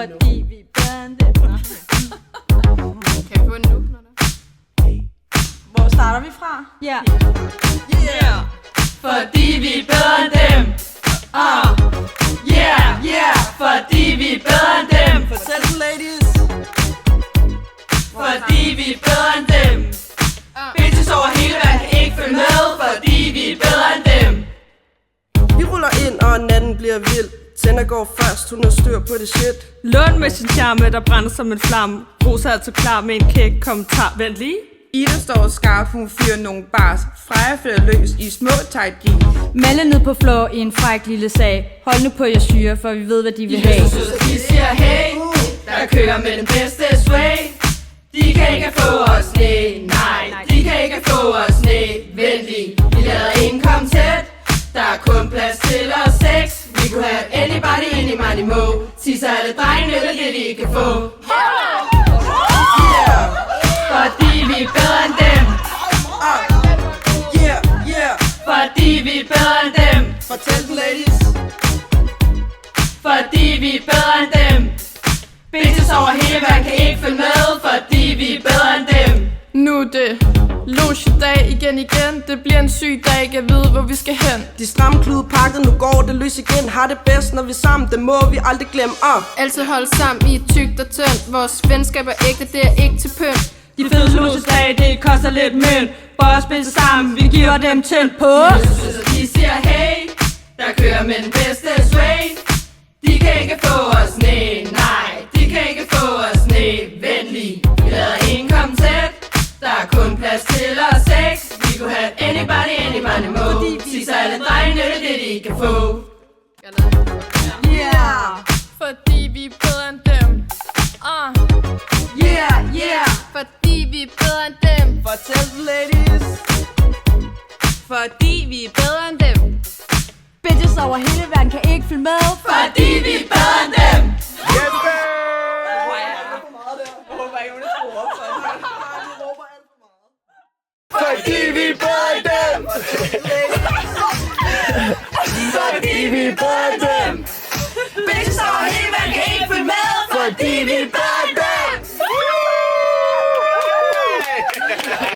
fordi vi er bedre end dem. Kan vi få den nu? Hvor starter vi fra? Ja. Yeah! Fordi vi er bedre end dem. Yeah, yeah! Fordi vi er bedre end dem. Fortæl den, ladies. Fordi vi er bedre end dem. Bitches over hele verden kan ikke følge med. Fordi vi er bedre end dem. Vi ruller ind, og natten bliver vild. Tænder går først, hun har styr på det shit. Lund med sin charme, der brænder som en flamme. Rosa er altså klar med en kæk kommentar. Vent lige. Ida står skarp, hun fyrer nogle bars. Freja fører løs i små tight jeans. Malle ned på floor i en fræk lille sag. Hold nu på jer syre, for vi ved hvad de vil have. De siger hey, der kører med den bedste sway. De kan ikke få os næ, nej. De kan ikke få os næ, vent lige. Vi lader ingen komme tæt. Der er kun plads til os seks. Vi kunne have anybody, any money mo. Tisser alle drengene, det de ikke kan få. Yeah! Fordi vi er bedre end dem. Yeah, yeah! Fordi vi er bedre end dem. Fortæl den, ladies. Fordi vi er bedre end dem. Bitches over hele verden kan ikke følge med. Fordi vi er bedre end dem. Nu er det loge-dag igen. Det bliver en syg dag, ikke jeg ved hvor vi skal hen. De stramme klude pakket, nu går det løs igen. Har det bedst, når vi er sammen, det må vi aldrig glemme. Altid holde sammen i tykt og tyndt. Vores venskab er ægte, det er ikke til pynt. De fede sluseslag, det koster lidt mønt. Bare spille sammen, vi giver dem tændt på. De siger hey, der kører med den bedste sway. De kan ikke få os næ, nej. De kan ikke få os næ, vent lige. Vi lader ingen komme tæt. Der er kun plads til os seks. Vi kunne have anybody, any money mo. Tisser alle drengene, det de ikke kan få. Yeah! Fordi vi er bedre end dem. Yeah, yeah! Fordi vi er bedre end dem. Fortæl den, ladies. Fordi vi er bedre end dem. Bitches over hele verden kan ikke følge med. Fordi vi er bedre end dem. Fordi vi er bedre end dem. Fordi vi er bedre